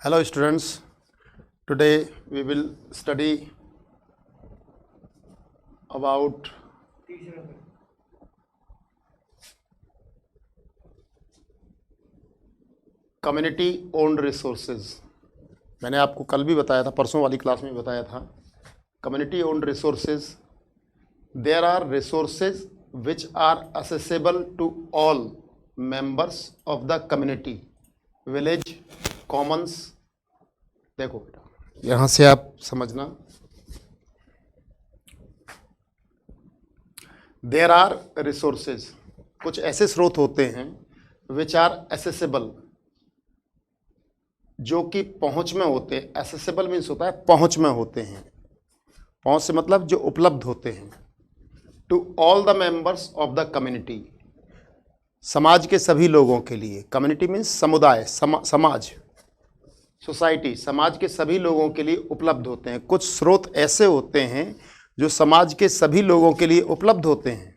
Hello students, today we will study about community owned resources. मैंने आपको कल भी बताया था, परसों वाली क्लास में बताया था. Community owned resources, there are resources which are accessible to all members of the community, village, commons. देखो बेटा, यहाँ से आप समझना. देयर आर रिसोर्सेज, कुछ ऐसे स्रोत होते हैं विच आर एसेसिबल, जो कि पहुंच में होते हैं. एसेसिबल मीन्स होता है पहुंच में होते हैं. पहुंच से मतलब जो उपलब्ध होते हैं. To all the members of the community, समाज के सभी लोगों के लिए. कम्युनिटी मीन्स समुदाय, समाज, सोसाइटी, समाज के सभी लोगों के लिए उपलब्ध होते हैं. कुछ स्रोत ऐसे होते हैं जो समाज के सभी लोगों के लिए उपलब्ध होते हैं.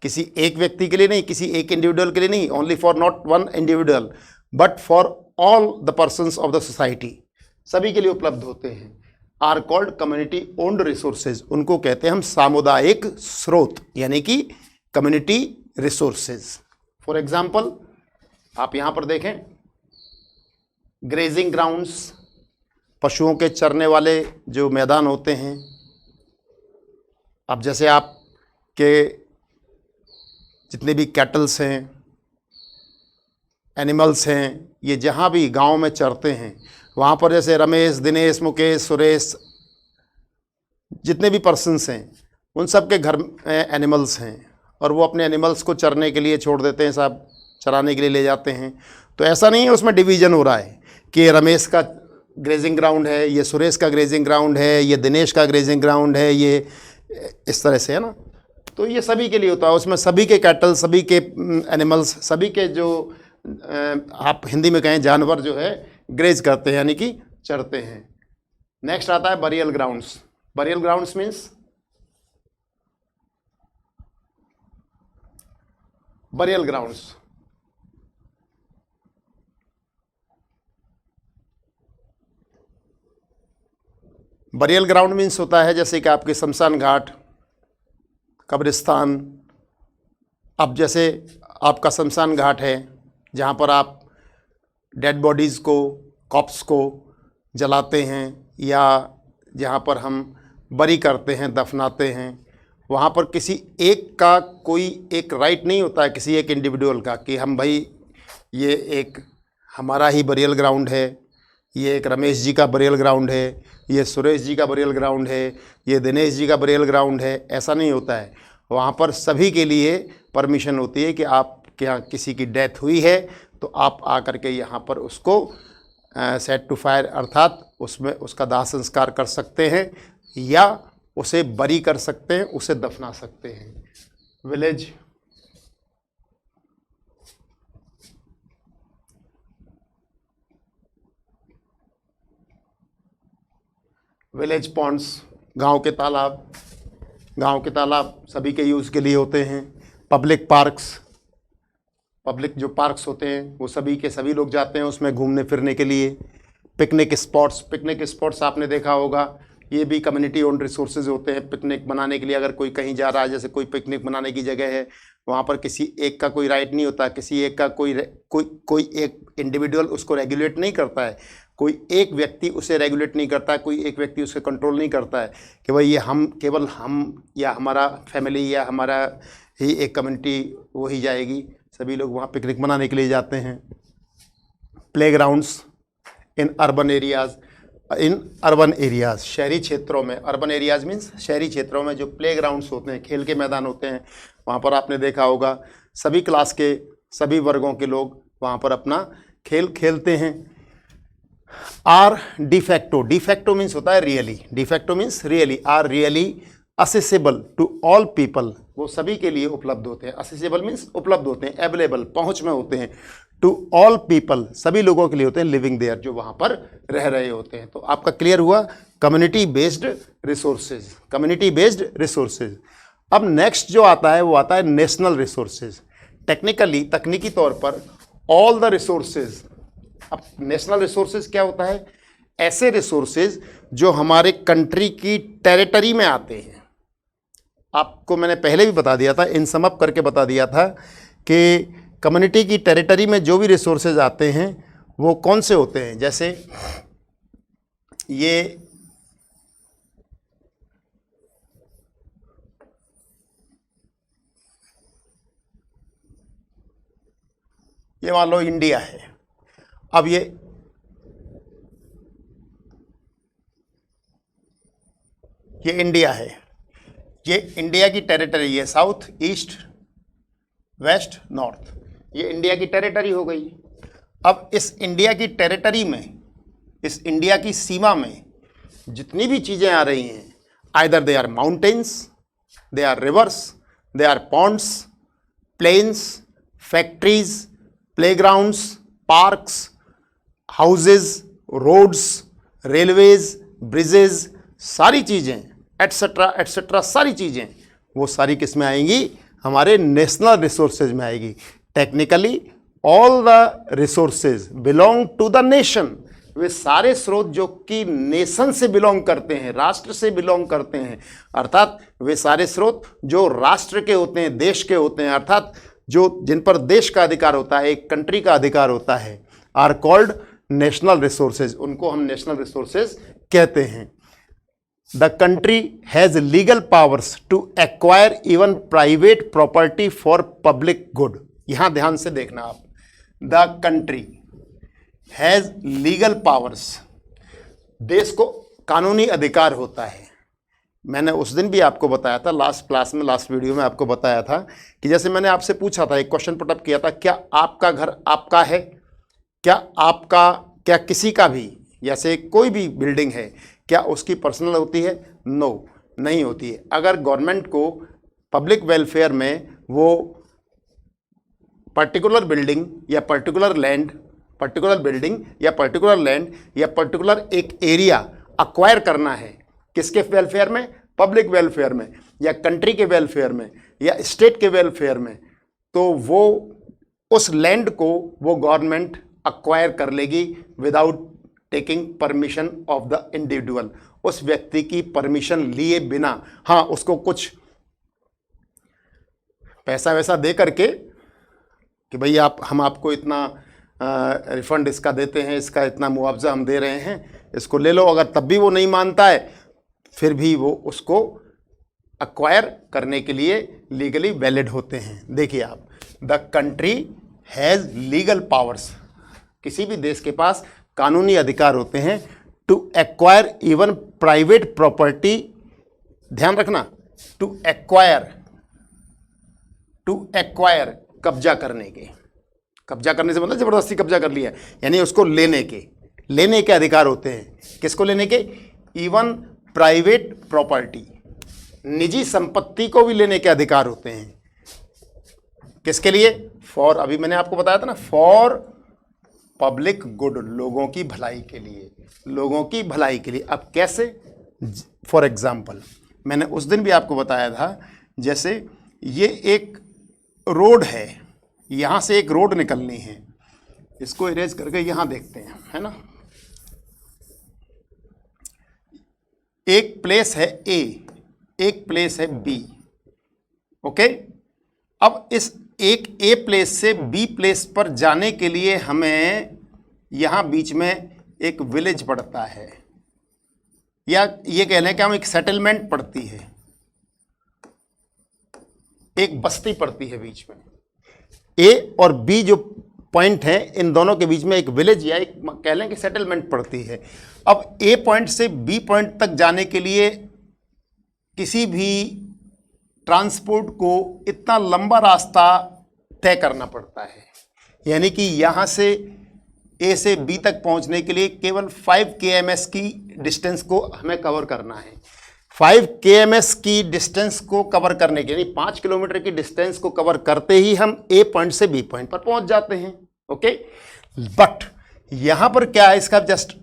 किसी एक व्यक्ति के लिए नहीं, किसी एक इंडिविजुअल के लिए नहीं, only for not one individual but for all the persons of the society, सभी के लिए उपलब्ध होते हैं. Are called community owned resources. उनको कहते हैं हम सामुदायिक स्रोत, यानी कि कम्युनिटी रिसोर्सेज. फॉर एग्जाम्पल आप यहाँ पर देखें, ग्रेजिंग ग्राउंड्स, पशुओं के चरने वाले जो मैदान होते हैं. अब जैसे आप के जितने भी कैटल्स हैं, एनिमल्स हैं, ये जहाँ भी गांव में चरते हैं, वहाँ पर जैसे रमेश, दिनेश, मुकेश, सुरेश, जितने भी पर्सन्स हैं, उन सब के घर में एनिमल्स हैं और वो अपने एनिमल्स को चरने के लिए छोड़ देते हैं, सब चराने के लिए ले जाते हैं. तो ऐसा नहीं है उसमें डिवीज़न हो रहा है कि रमेश का ग्रेजिंग ग्राउंड है, ये सुरेश का ग्रेजिंग ग्राउंड है, ये दिनेश का ग्रेजिंग ग्राउंड है, ये इस तरह से है ना. तो ये सभी के लिए होता है. उसमें सभी के कैटल, सभी के एनिमल्स, सभी के जो आप हिंदी में कहें जानवर जो है ग्रेज करते हैं, यानी कि चरते हैं. नेक्स्ट आता है burial grounds. Burial grounds means burial grounds burial ground means होता है जैसे कि आपके शमशान घाट, कब्रिस्तान. अब जैसे आपका शमशान घाट है जहाँ पर आप डेड बॉडीज़ को, कॉप्स को जलाते हैं, या जहाँ पर हम बरी करते हैं, दफनाते हैं, वहाँ पर किसी एक का कोई एक राइट नहीं होता है, किसी एक इंडिविजुअल का, कि हम भाई ये एक हमारा ही बरियल ग्राउंड है, ये एक रमेश जी का बरियल ग्राउंड है, ये सुरेश जी का बरियल ग्राउंड है, ये दिनेश जी का बरियल ग्राउंड है. ऐसा नहीं होता है. वहाँ पर सभी के लिए परमिशन होती है कि आप क्या किसी की डेथ हुई है तो आप आकर के यहाँ पर उसको सेट टू फायर, अर्थात उसमें उसका दाह संस्कार कर सकते हैं, या उसे बरी कर सकते हैं, उसे दफना सकते हैं. विलेज, विलेज पॉन्ड्स, गांव के तालाब. गांव के तालाब सभी के यूज़ के लिए होते हैं. पब्लिक पार्क्स, पब्लिक जो पार्क्स होते हैं वो सभी के सभी लोग जाते हैं उसमें घूमने फिरने के लिए. पिकनिक स्पॉट्स, पिकनिक स्पॉट्स आपने देखा होगा, ये भी कम्युनिटी ओन्ड रिसोर्सेज होते हैं. पिकनिक मनाने के लिए अगर कोई कहीं जा रहा है, जैसे कोई पिकनिक मनाने की जगह है, वहाँ पर किसी एक का कोई राइट नहीं होता, किसी एक का कोई एक इंडिविजुअल उसको रेगुलेट नहीं करता है, कोई एक व्यक्ति उसे रेगुलेट नहीं करता है, कोई एक व्यक्ति उसे कंट्रोल नहीं करता है कि भाई ये हम, केवल हम या हमारा फैमिली या हमारा ही एक कम्युनिटी वो ही जाएगी. सभी लोग वहाँ पिकनिक मनाने के लिए जाते हैं. प्लेग्राउंड्स इन अर्बन एरियाज़, शहरी क्षेत्रों में. अर्बन एरियाज़ मीन्स शहरी क्षेत्रों में जो प्लेग्राउंड्स होते हैं, खेल के मैदान होते हैं, वहाँ पर आपने देखा होगा सभी क्लास के, सभी वर्गों के लोग वहाँ पर अपना खेल खेलते हैं. आर डिफैक्टो, डिफैक्टो मीन्स होता है really, de facto means really, are really accessible to all people, वो सभी के लिए उपलब्ध होते हैं. असेसेबल मीन्स उपलब्ध होते हैं, अवेलेबल, पहुंच में होते हैं. टू ऑल पीपल, सभी लोगों के लिए होते हैं, लिविंग देयर, जो वहाँ पर रह रहे होते हैं. तो आपका क्लियर हुआ community based resources, community based resources. अब नेक्स्ट जो आता है वो आता है नेशनल रिसोर्सेज. टेक्निकली, तकनीकी तौर पर ऑल द रिसोर्सेज अब नेशनल रिसोर्सेज क्या होता है? ऐसे रिसोर्सेज जो हमारे कंट्री की टेरिटरी में आते हैं। आपको मैंने पहले भी बता दिया था, इन सम अप करके बता दिया था कि कम्युनिटी की टेरिटरी में जो भी रिसोर्सेज आते हैं वो कौन से होते हैं। जैसे ये मान लो इंडिया है। अब ये इंडिया है, ये इंडिया की टेरिटरी है, साउथ, ईस्ट, वेस्ट, नॉर्थ, ये इंडिया की टेरिटरी हो गई। अब इस इंडिया की टेरिटरी में, इस इंडिया की सीमा में जितनी भी चीज़ें आ रही हैं, either they are mountains, they are rivers, they are ponds, plains, factories, playgrounds, parks, houses, roads, railways, bridges, सारी चीज़ें एट्सेट्रा एट्सेट्रा, सारी चीज़ें वो सारी किस में आएंगी? हमारे नेशनल रिसोर्सेज में आएगी। Technically all the resources belong to the nation. वे सारे स्रोत जो कि नेशन से बिलोंग करते हैं, राष्ट्र से बिलोंग करते हैं, अर्थात वे सारे स्रोत जो राष्ट्र के होते हैं, देश के होते हैं, अर्थात जो जिन पर देश का अधिकार होता है, एक कंट्री का अधिकार होता है, आर कॉल्ड नेशनल रिसोर्सेज। उनको हम नेशनल रिसोर्सेज कहते हैं। The country has legal powers to acquire even private property for public good. यहां ध्यान से देखना आप, the country has legal powers, देश को कानूनी अधिकार होता है। मैंने उस दिन भी आपको बताया था, लास्ट क्लास में, लास्ट वीडियो में आपको बताया था कि जैसे मैंने आपसे पूछा था, एक क्वेश्चन पुटअप किया था, क्या आपका घर आपका है? क्या किसी का भी, जैसे कोई भी बिल्डिंग है, क्या उसकी पर्सनल होती है? नो, नहीं होती है। अगर गवर्नमेंट को पब्लिक वेलफेयर में वो पर्टिकुलर बिल्डिंग या पर्टिकुलर लैंड, पर्टिकुलर बिल्डिंग या पर्टिकुलर लैंड या पर्टिकुलर एक एरिया अक्वायर करना है, किसके वेलफेयर में? पब्लिक वेलफेयर में, या कंट्री के वेलफेयर में, या स्टेट के वेलफेयर में, तो वो उस लैंड को वो गवर्नमेंट अक्वायर कर लेगी without taking permission of the individual, उस व्यक्ति की परमिशन लिए बिना। हाँ, उसको कुछ पैसा वैसा दे करके कि भाई हम आपको इतना रिफंड इसका देते हैं, इसका इतना मुआवजा हम दे रहे हैं, इसको ले लो। अगर तब भी वो नहीं मानता है, फिर भी वो उसको अक्वायर करने के लिए लीगली वैलिड होते हैं। देखिए आप, the country has legal powers, किसी भी देश के पास कानूनी अधिकार होते हैं to acquire even private property. ध्यान रखना, टू एक्वायर कब्जा करने के, कब्जा करने से मतलब जबरदस्ती कब्जा कर लिया, यानी उसको लेने के अधिकार होते हैं। किसको लेने के? इवन प्राइवेट प्रॉपर्टी, निजी संपत्ति को भी लेने के अधिकार होते हैं। किसके लिए? फॉर, अभी मैंने आपको बताया था ना, फॉर पब्लिक गुड, लोगों की भलाई के लिए, लोगों की भलाई के लिए। अब कैसे? फॉर एग्जाम्पल, मैंने उस दिन भी आपको बताया था, जैसे ये एक रोड है, यहाँ से एक रोड निकलनी है, इसको इरेज करके यहाँ देखते हैं, है ना। एक प्लेस है ए, एक प्लेस है बी, ओके। अब इस एक ए प्लेस से बी प्लेस पर जाने के लिए हमें यहाँ बीच में एक विलेज पड़ता है, या ये कह लें कि हम एक सेटलमेंट पड़ती है, एक बस्ती पड़ती है बीच में। ए और बी जो पॉइंट है, इन दोनों के बीच में एक विलेज या एक कह लें कि सेटलमेंट पड़ती है। अब ए पॉइंट से बी पॉइंट तक जाने के लिए किसी भी ट्रांसपोर्ट को इतना लंबा रास्ता तय करना पड़ता है, यानी कि यहाँ से ए से बी तक पहुँचने के लिए केवल 5 kms की डिस्टेंस को हमें कवर करना है। 5 kms की डिस्टेंस को कवर करने के, यानी 5 किलोमीटर की डिस्टेंस को कवर करते ही हम ए पॉइंट से बी पॉइंट पर पहुँच जाते हैं, ओके। बट यहाँ पर क्या है, इसका जस्ट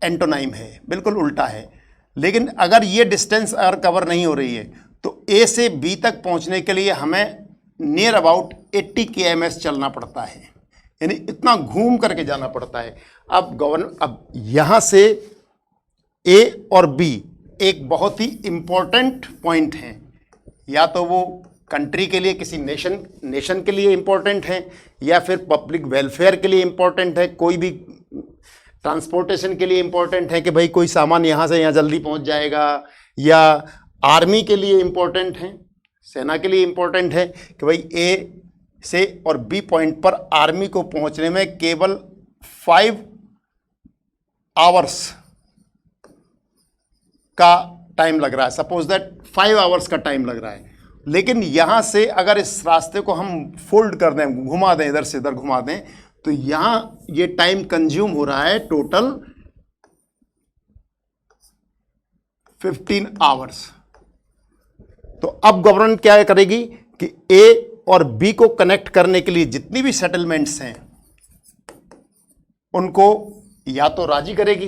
एंटोनाइम है, बिल्कुल उल्टा है। लेकिन अगर ये डिस्टेंस अगर कवर नहीं हो रही है तो ए से बी तक पहुंचने के लिए हमें नियर अबाउट 80 kms चलना पड़ता है, यानी इतना घूम करके जाना पड़ता है। अब यहां से ए और बी एक बहुत ही इंपॉर्टेंट पॉइंट है, या तो वो कंट्री के लिए, किसी नेशन के लिए इंपॉर्टेंट है, या फिर पब्लिक वेलफेयर के लिए इंपॉर्टेंट है, कोई भी ट्रांसपोर्टेशन के लिए इंपॉर्टेंट है कि भाई कोई सामान यहाँ से यहाँ जल्दी पहुँच जाएगा, या आर्मी के लिए इंपॉर्टेंट है, सेना के लिए इंपॉर्टेंट है कि भाई ए से और बी पॉइंट पर आर्मी को पहुँचने में केवल 5 आवर्स का टाइम लग रहा है। सपोज दैट 5 आवर्स का टाइम लग रहा है, लेकिन यहाँ से अगर इस रास्ते को हम फोल्ड कर दें, घुमा दें, इधर से इधर घुमा दें, तो यहाँ ये टाइम कंज्यूम हो रहा है टोटल 15 आवर्स। तो अब गवर्नमेंट क्या करेगी कि ए और बी को कनेक्ट करने के लिए जितनी भी सेटलमेंट्स हैं उनको या तो राजी करेगी,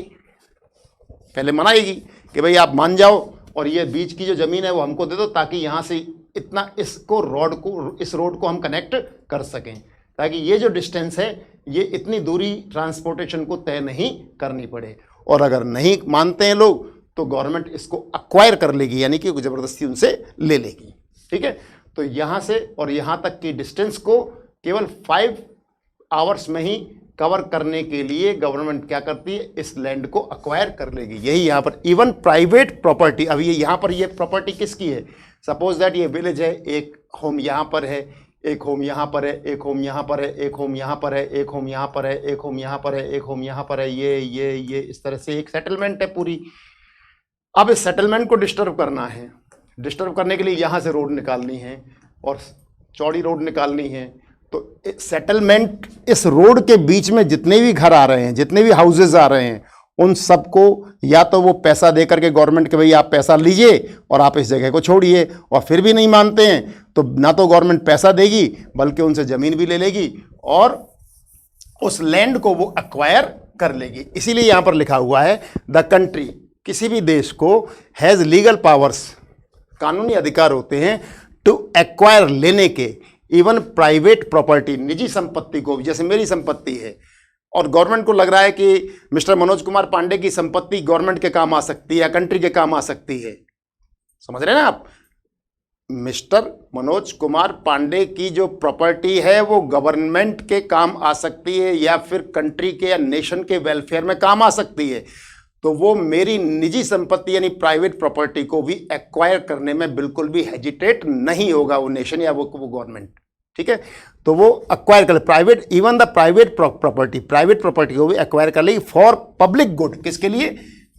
पहले मनाएगी कि भाई आप मान जाओ और ये बीच की जो जमीन है वो हमको दे दो, ताकि यहां से इतना इस रोड को हम कनेक्ट कर सकें, ताकि ये जो डिस्टेंस है ये इतनी दूरी ट्रांसपोर्टेशन को तय नहीं करनी पड़े। और अगर नहीं मानते हैं लोग तो गवर्नमेंट इसको अक्वायर कर लेगी, यानी कि जबरदस्ती उनसे ले लेगी। ठीक है, तो यहां से और यहां तक की डिस्टेंस को केवल 5 आवर्स में ही कवर करने के लिए गवर्नमेंट क्या करती है, इस लैंड को अक्वायर कर लेगी। यही यहाँ पर इवन प्राइवेट प्रॉपर्टी, अब ये यहाँ पर ये प्रॉपर्टी किसकी है, सपोज दैट ये विलेज है, एक होम यहाँ पर है, एक होम यहाँ पर है, एक होम यहाँ पर है, एक होम यहाँ पर है, एक होम यहाँ पर है, एक होम यहाँ पर है, एक होम यहाँ पर है, ये इस तरह से एक सेटलमेंट है पूरी। अब इस सेटलमेंट को डिस्टर्ब करना है, डिस्टर्ब करने के लिए यहाँ से रोड निकालनी है और चौड़ी रोड निकालनी है। तो सेटलमेंट, इस रोड के बीच में जितने भी घर आ रहे हैं, जितने भी हाउसेज आ रहे हैं, उन सबको या तो वो पैसा दे करके गवर्नमेंट के भाई आप पैसा लीजिए और आप इस जगह को छोड़िए, और फिर भी नहीं मानते हैं तो ना तो गवर्नमेंट पैसा देगी बल्कि उनसे ज़मीन भी ले लेगी और उस लैंड को वो एक्वायर कर लेगी। इसीलिए यहाँ पर लिखा हुआ है द कंट्री, किसी भी देश को हैज़ लीगल पावर्स, कानूनी अधिकार होते हैं टू एक्वायर, लेने के, इवन प्राइवेट प्रॉपर्टी, निजी संपत्ति को, जैसे मेरी संपत्ति है और गवर्नमेंट को लग रहा है कि मिस्टर मनोज कुमार पांडे की संपत्ति गवर्नमेंट के काम आ सकती है या कंट्री के काम आ सकती है, समझ रहे हैं ना आप। मिस्टर मनोज कुमार पांडे की जो प्रॉपर्टी है वो गवर्नमेंट के काम आ सकती है या फिर कंट्री के या नेशन के वेलफेयर में काम आ सकती है, तो वो मेरी निजी संपत्ति यानी प्राइवेट प्रॉपर्टी को भी एक्वायर करने में बिल्कुल भी हेजिटेट नहीं होगा वो नेशन या वो गवर्नमेंट। ठीक है, तो वो एक्वायर कर, private, even the private property, private property को भी एक्वायर कर लेगी फॉर पब्लिक गुड, किसके लिए,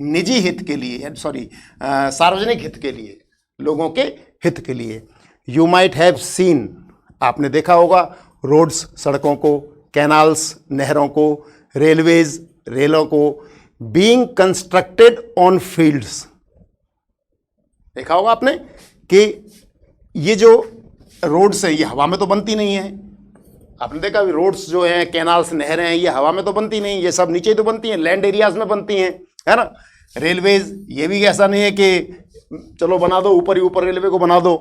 निजी हित के लिए, सॉरी सार्वजनिक हित के लिए, लोगों के हित के लिए। यू माइट हैव सीन, आपने देखा होगा रोड्स, सड़कों को, कैनाल्स, नहरों को, रेलवेज, रेलों को बीइंग कंस्ट्रक्टेड ऑन फील्ड्स, देखा होगा आपने कि ये जो रोड्स है ये हवा में तो बनती नहीं है। आपने देखा रोड्स जो हैं, कैनाल्स, नहरें हैं, ये हवा में तो बनती नहीं, ये सब नीचे ही तो बनती हैं, लैंड एरियाज में बनती हैं, है ना। रेलवेज, ये भी ऐसा नहीं है कि चलो बना दो, ऊपर ही ऊपर रेलवे को बना दो।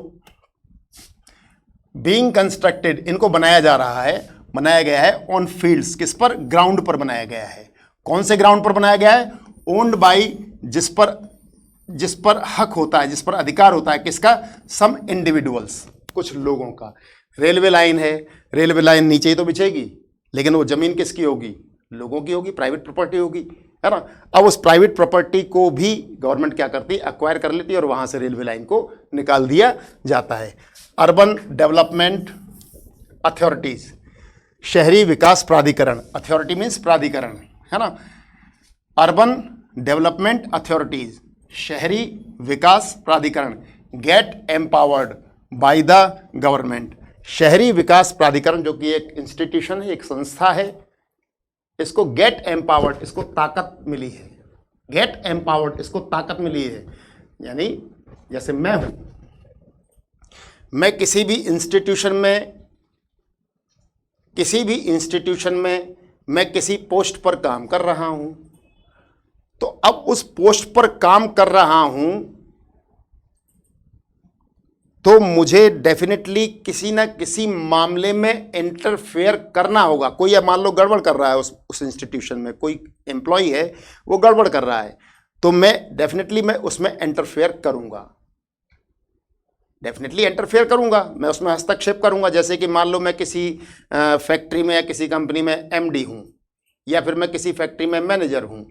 बीइंग कंस्ट्रक्टेड, इनको बनाया जा रहा है, बनाया गया है ऑन फील्ड्स, किस पर, ग्राउंड पर बनाया गया है। कौन से ग्राउंड पर बनाया गया है, ओन्ड बाई, जिस पर हक होता है, जिस पर अधिकार होता है, किसका, सम इंडिविजुअल्स, कुछ लोगों का। रेलवे लाइन है, रेलवे लाइन नीचे ही तो बिछेगी, लेकिन वो जमीन किसकी होगी, लोगों की होगी, प्राइवेट प्रॉपर्टी होगी, है ना। अब उस प्राइवेट प्रॉपर्टी को भी गवर्नमेंट क्या करती है, एक्वायर कर लेती है और वहां से रेलवे लाइन को निकाल दिया जाता है। अर्बन डेवलपमेंट अथॉरिटीज, शहरी विकास प्राधिकरण, अथॉरिटी मीन्स प्राधिकरण, है ना। अर्बन डेवलपमेंट अथॉरिटीज, शहरी विकास प्राधिकरण, get empowered by the government. शहरी विकास प्राधिकरण जो कि एक इंस्टीट्यूशन है, एक संस्था है, इसको गेट एम्पावर्ड, इसको ताकत मिली है, गेट एम्पावर्ड, इसको ताकत मिली है। यानी जैसे मैं हूं, मैं किसी भी इंस्टीट्यूशन में मैं किसी पोस्ट पर काम कर रहा हूं, तो अब उस पोस्ट पर काम कर रहा हूं तो मुझे डेफिनेटली किसी ना किसी मामले में इंटरफेयर करना होगा। कोई अब मान लो गड़बड़ कर रहा है उस इंस्टीट्यूशन में, कोई एम्प्लॉय है वो गड़बड़ कर रहा है, तो मैं डेफिनेटली मैं उसमें इंटरफेयर करूंगा, डेफिनेटली इंटरफेयर करूंगा, मैं उसमें हस्तक्षेप करूंगा। जैसे कि मान लो मैं किसी फैक्ट्री में या किसी कंपनी में एमडी हूं, या फिर मैं किसी फैक्ट्री में मैनेजर हूं।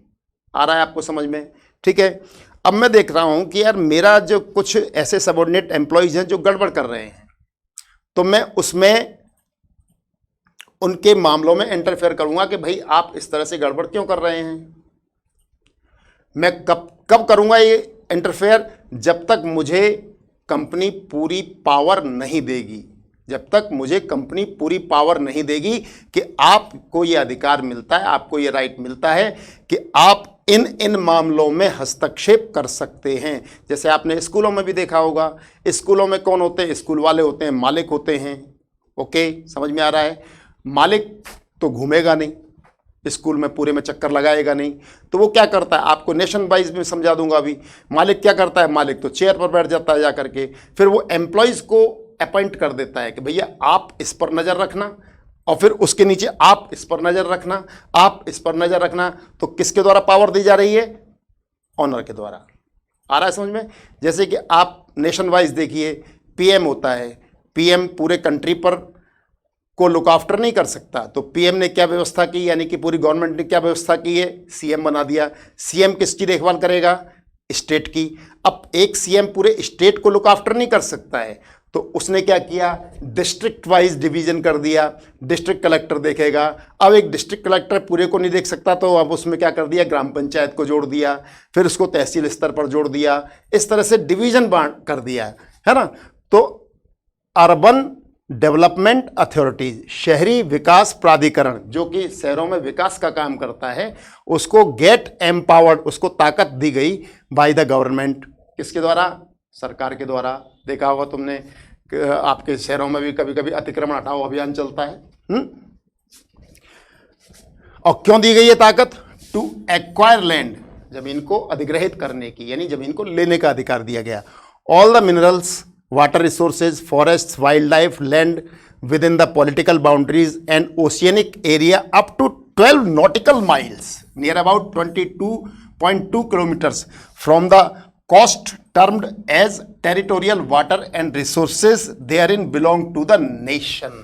आ रहा है आपको समझ में? ठीक है। अब मैं देख रहा हूं कि यार मेरा जो कुछ ऐसे सबऑर्डिनेट एम्प्लॉयज हैं जो गड़बड़ कर रहे हैं, तो मैं उसमें उनके मामलों में इंटरफेयर करूंगा कि भाई आप इस तरह से गड़बड़ क्यों कर रहे हैं। मैं कब कब करूंगा ये इंटरफेयर? जब तक मुझे कंपनी पूरी पावर नहीं देगी, जब तक मुझे कंपनी पूरी पावर नहीं देगी कि आपको ये अधिकार मिलता है, आपको ये राइट मिलता है कि आप इन मामलों में हस्तक्षेप कर सकते हैं। जैसे आपने स्कूलों में भी देखा होगा, स्कूलों में कौन होते हैं? स्कूल वाले होते हैं, मालिक होते हैं। ओके, समझ में आ रहा है? मालिक तो घूमेगा नहीं स्कूल में, पूरे में चक्कर लगाएगा नहीं, तो वो क्या करता है? आपको नेशन वाइज में समझा दूंगा अभी। मालिक क्या करता है? मालिक तो चेयर पर बैठ जाता है जा करके, फिर वो एम्प्लॉयज़ को अपॉइंट कर देता है कि भैया आप इस पर नज़र रखना, और फिर उसके नीचे आप इस पर नज़र रखना, आप इस पर नज़र रखना। तो किसके द्वारा पावर दी जा रही है? ऑनर के द्वारा। आ रहा है समझ में? जैसे कि आप नेशन वाइज देखिए, पीएम होता है, पीएम पूरे कंट्री पर को लुक आफ्टर नहीं कर सकता, तो पीएम ने क्या व्यवस्था की, यानी कि पूरी गवर्नमेंट ने क्या व्यवस्था की है? सीएम बना दिया। सीएम किसकी देखभाल करेगा? स्टेट की। अब एक सीएम पूरे स्टेट को लुक आफ्टर नहीं कर सकता है, तो उसने क्या किया? डिस्ट्रिक्ट वाइज डिवीजन कर दिया। डिस्ट्रिक्ट कलेक्टर देखेगा। अब एक डिस्ट्रिक्ट कलेक्टर पूरे को नहीं देख सकता, तो अब उसमें क्या कर दिया? ग्राम पंचायत को जोड़ दिया, फिर उसको तहसील स्तर पर जोड़ दिया। इस तरह से डिवीजन बांट कर दिया है ना। तो अर्बन डेवलपमेंट अथॉरिटीज, शहरी विकास प्राधिकरण, जो कि शहरों में विकास का काम करता है, उसको गेट एम्पावर्ड, उसको ताकत दी गई बाय द गवर्नमेंट। किसके द्वारा? सरकार के द्वारा। देखा होगा तुमने, आपके शहरों में भी कभी कभी अतिक्रमण हटाओ अभियान चलता है। और क्यों दी गई ये ताकत? टू एक्वायर लैंड, जमीन को अधिग्रहित करने की, यानी जमीन को लेने का अधिकार दिया गया। All the minerals, water resources, forests, wildlife, land within the political boundaries and oceanic area up to 12 nautical miles, near about 22.2 kilometers from the coast termed as territorial water and resources therein belong to the nation।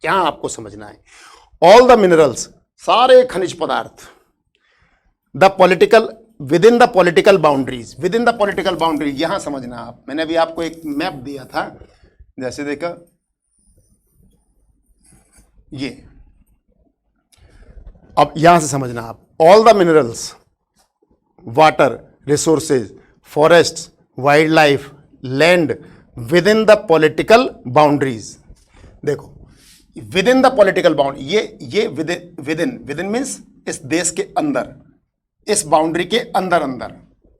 यहाँ आपको समझना है, all the minerals, सारे खनिज पदार्थ, the political with in the political boundaries, with in the political boundaries, यहां समझना आप। मैंने अभी आपको एक मैप दिया था, जैसे देखा ये, अब यहां से समझना आप। All the minerals, water resources, forest, wildlife, land within the political boundaries. देखो, within the political boundary, ये विद इन मीन्स इस देश के अंदर, इस बाउंड्री के अंदर अंदर,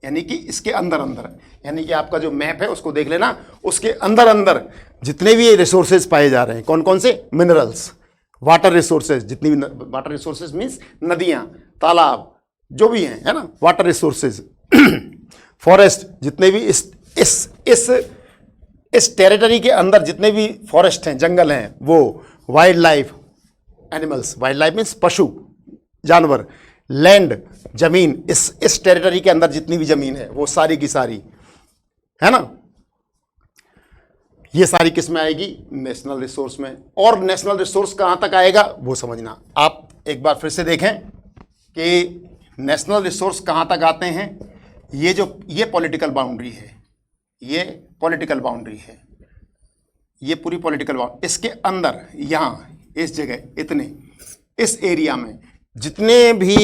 यानी कि इसके अंदर अंदर, यानी कि आपका जो मैप है उसको देख लेना, उसके अंदर अंदर जितने भी रिसोर्सेज पाए जा रहे हैं, कौन कौन से? मिनरल्स, वाटर रिसोर्सेज, जितनी भी वाटर रिसोर्सेज मीन्स नदियां, तालाब, जो भी हैं, है ना, वाटर रिसोर्सेज। फॉरेस्ट, जितने भी इस टेरिटरी के अंदर जितने भी फॉरेस्ट हैं, जंगल हैं, वो। Wild life, animals, wild life means पशु, जानवर। लैंड, जमीन, इस टेरिटरी के अंदर जितनी भी जमीन है वो सारी की सारी, है ना। ये सारी किस में आएगी? नेशनल रिसोर्स में। और नेशनल रिसोर्स कहां तक आएगा वो समझना आप। एक बार फिर से देखें कि नेशनल रिसोर्स कहां तक आते हैं। ये पॉलिटिकल बाउंड्री है, ये पॉलिटिकल बाउंड्री है, ये पूरी पॉलिटिकल बाउंड्री। इसके अंदर यहां इस जगह, इतने इस एरिया में जितने भी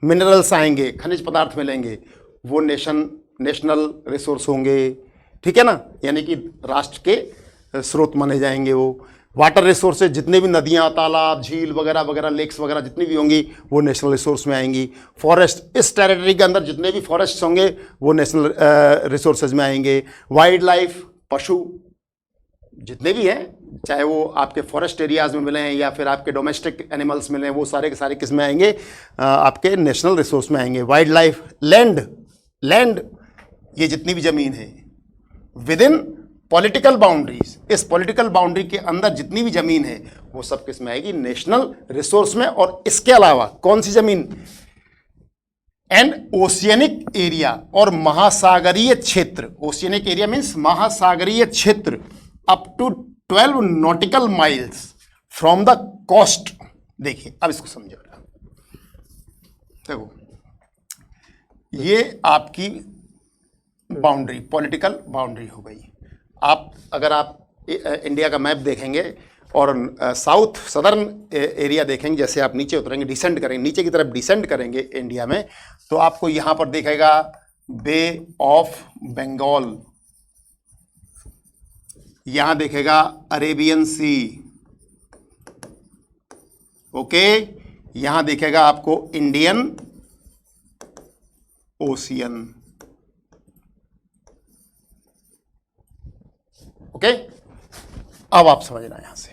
मिनरल्स आएंगे, खनिज पदार्थ मिलेंगे, वो नेशनल रिसोर्स होंगे, ठीक है ना, यानी कि राष्ट्र के स्रोत माने जाएंगे वो। वाटर रिसोर्सेज, जितने भी नदियाँ, तालाब, झील वगैरह वगैरह, लेक्स वगैरह जितनी भी होंगी वो नेशनल रिसोर्स में आएंगी। फॉरेस्ट, इस टेरिटरी के अंदर जितने भी फॉरेस्ट होंगे वो नेशनल रिसोर्सेज में आएंगे। वाइल्ड लाइफ, पशु जितने भी हैं, चाहे वो आपके फॉरेस्ट एरियाज में मिले हैं या फिर आपके डोमेस्टिक एनिमल्स मिले हैं, वो सारे के सारे किस में आएंगे? आपके नेशनल रिसोर्स में आएंगे। वाइल्ड लाइफ, लैंड, ये जितनी भी जमीन है विद इन पॉलिटिकल बाउंड्रीज, इस पॉलिटिकल बाउंड्री के अंदर जितनी भी जमीन है वो सब किस में आएगी, नेशनल रिसोर्स में। और इसके अलावा कौन सी जमीन, एंड ओशियनिक एरिया और महासागरीय क्षेत्र, ओशियनिक एरिया मीन्स महासागरीय क्षेत्र, up to 12 nautical miles from the coast. देखिए अब इसको समझो, देखो ये आपकी बाउंड्री, पॉलिटिकल बाउंड्री हो गई। आप अगर आप इंडिया का मैप देखेंगे और साउथ सदर्न एरिया देखेंगे, जैसे आप नीचे उतरेंगे, डिसेंड करेंगे, नीचे की तरफ डिसेंड करेंगे इंडिया में, तो आपको यहाँ पर दिखेगा बे ऑफ बंगाल, यहाँ देखेगा अरेबियन सी, ओके, यहाँ दिखेगा आपको इंडियन ओशियन, ओके। अब आप समझना यहां से,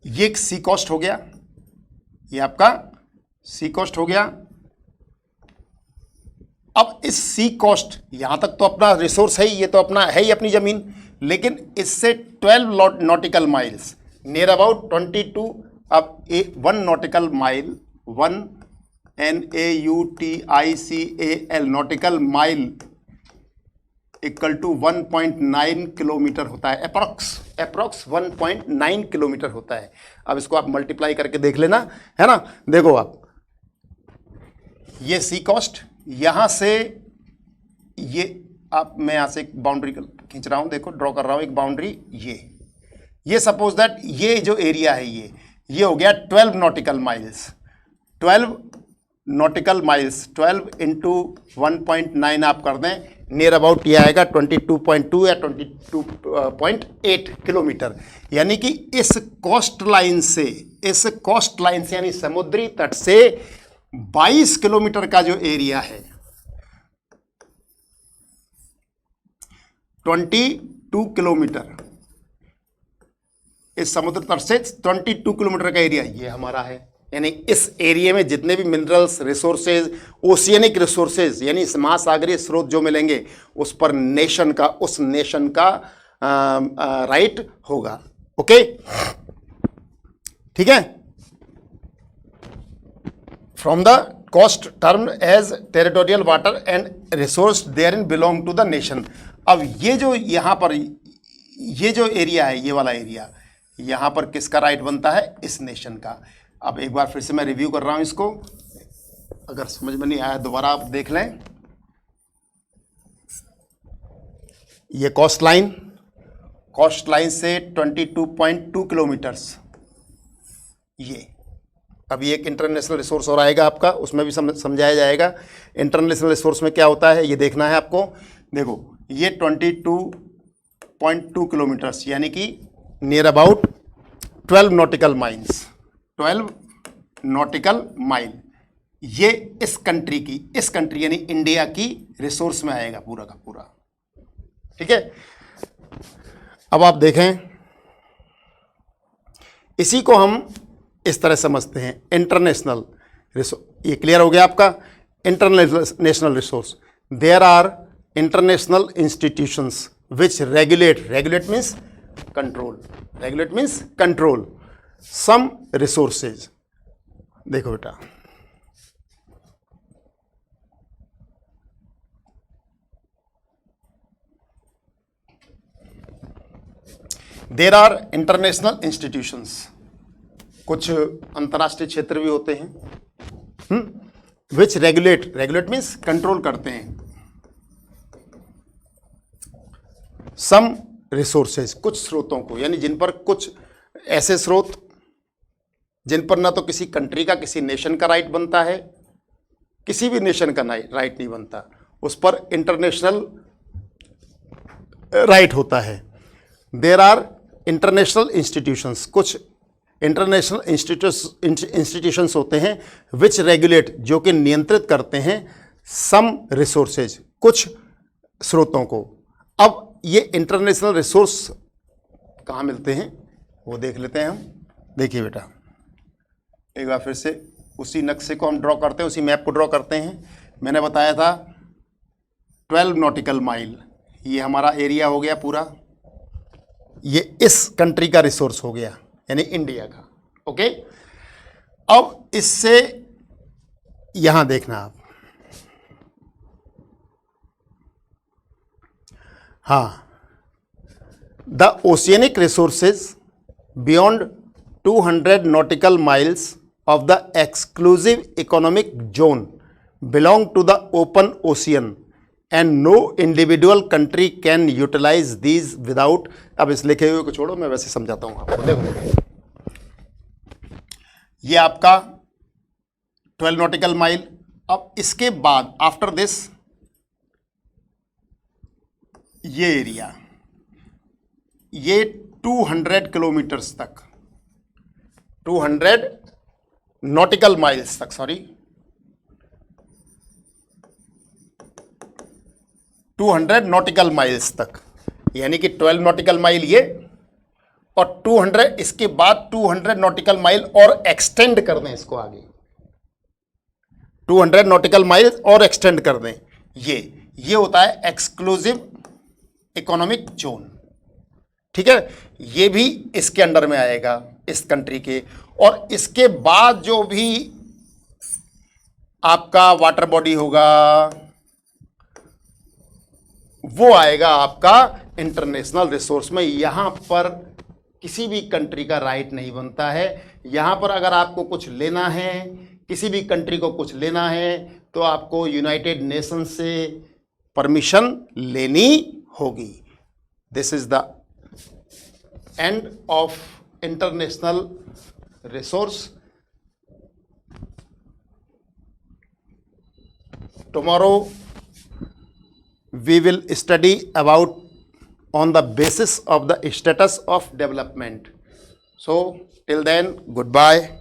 ये एक सी कोस्ट हो गया, ये आपका सी कोस्ट हो गया। अब इस सी कोस्ट यहां तक तो अपना रिसोर्स है ही, ये तो अपना है ही अपनी जमीन, लेकिन इससे 12 नॉटिकल माइल्स, नियर अबाउट 22, अब 1 nautical mile, 1 NAUTICAL nautical mile equal to 1.9 kilometre होता है, अप्रॉक्स 1.9 किलोमीटर होता है। अब इसको आप मल्टीप्लाई करके देख लेना, है ना। देखो आप, ये सी कोस्ट, यहां से ये आप, मैं यहां से एक बाउंड्री खींच रहा हूं, देखो ड्रॉ कर रहा हूं एक बाउंड्री, ये सपोज दैट ये जो एरिया है ये हो गया 12 nautical miles, 12 nautical miles, 12 into 1.9 आप कर दें, नियर अबाउट ये आएगा 22.2 या 22.8 किलोमीटर। यानी कि इस कोस्ट लाइन से यानी समुद्री तट से 22 किलोमीटर का जो एरिया है, 22 किलोमीटर, इस समुद्र तट से 22 किलोमीटर का एरिया ये हमारा है। यानी इस एरिया में जितने भी मिनरल्स, रिसोर्सेज, ओशियनिक रिसोर्सेज यानी महासागरीय स्रोत जो मिलेंगे, उस पर उस नेशन का राइट होगा, ओके, ठीक है। From the coast term as territorial water and resource therein belong to the nation. अब ये जो यहाँ पर ये जो एरिया है, ये वाला एरिया, यहाँ पर किसका राइट बनता है, इस नेशन का। अब एक बार फिर से मैं रिव्यू कर रहा हूं इसको, अगर समझ में नहीं आया दोबारा आप देख लें। ये कोस्ट लाइन से 22.2 किलोमीटर्स, ये अभी एक इंटरनेशनल रिसोर्स और आएगा आपका, उसमें भी समझाया जाएगा इंटरनेशनल रिसोर्स में क्या होता है, ये देखना है आपको। देखो ये 22.2 किलोमीटर्स यानी कि near about 12 nautical miles, 12 nautical mile, ये इस कंट्री यानी इंडिया की रिसोर्स में आएगा पूरा का पूरा, ठीक है। अब आप देखें, इसी को हम इस तरह समझते हैं इंटरनेशनल रिसोर्स। ये क्लियर हो गया आपका, international resource. There are international institutions which regulate means control some resources. देखो बेटा, देयर आर इंटरनेशनल इंस्टीट्यूशंस, कुछ अंतर्राष्ट्रीय क्षेत्र भी होते हैं, विच रेगुलेट मीन्स कंट्रोल करते हैं, सम रिसोर्सेज, कुछ स्रोतों को, यानी जिन पर कुछ ऐसे स्रोत जिन पर ना तो किसी कंट्री का, किसी नेशन का राइट बनता है, किसी भी नेशन का राइट नहीं बनता, उस पर इंटरनेशनल राइट होता है। देयर आर इंटरनेशनल इंस्टीट्यूशंस, कुछ इंटरनेशनल इंस्टीट्यूशंस होते हैं विच रेगुलेट, जो कि नियंत्रित करते हैं, सम रिसोर्सेज, कुछ स्रोतों को। अब ये इंटरनेशनल रिसोर्स कहाँ मिलते हैं वो देख लेते हैं हम। देखिए बेटा, एक बार फिर से उसी नक्शे को हम ड्रॉ करते हैं, उसी मैप को ड्रॉ करते हैं। मैंने बताया था 12 नॉटिकल माइल, ये हमारा एरिया हो गया पूरा, ये इस कंट्री का रिसोर्स हो गया यानी इंडिया का। ओके, अब इससे यहां देखना आप, हाँ, the oceanic resources beyond 200 nautical miles of the exclusive economic zone belong to the open ocean and no individual country can utilize these without। अब इस लिखे हुए को छोड़ो, मैं वैसे समझाता हूं आपको। देखो, ये आपका 12 nautical mile। अब इसके बाद आफ्टर दिस ये एरिया, ये 200 किलोमीटर्स तक, 200 नॉटिकल माइल्स तक, सॉरी 200 नॉटिकल माइल्स तक, यानी कि 12 नॉटिकल माइल ये और 200, इसके बाद 200 नॉटिकल माइल और एक्सटेंड कर दें इसको आगे, 200 नॉटिकल माइल और एक्सटेंड कर दें, ये होता है एक्सक्लूसिव इकोनॉमिक जोन। ठीक है, ये भी इसके अंडर में आएगा, इस कंट्री के। और इसके बाद जो भी आपका वाटर बॉडी होगा वो आएगा आपका इंटरनेशनल रिसोर्स में। यहां पर किसी भी कंट्री का राइट नहीं बनता है। यहां पर अगर आपको कुछ लेना है, किसी भी कंट्री को कुछ लेना है, तो आपको यूनाइटेड नेशन से परमिशन लेनी होगी। This is the end of international resource। Tomorrow we will study about on the basis of the status of development। So till then, goodbye।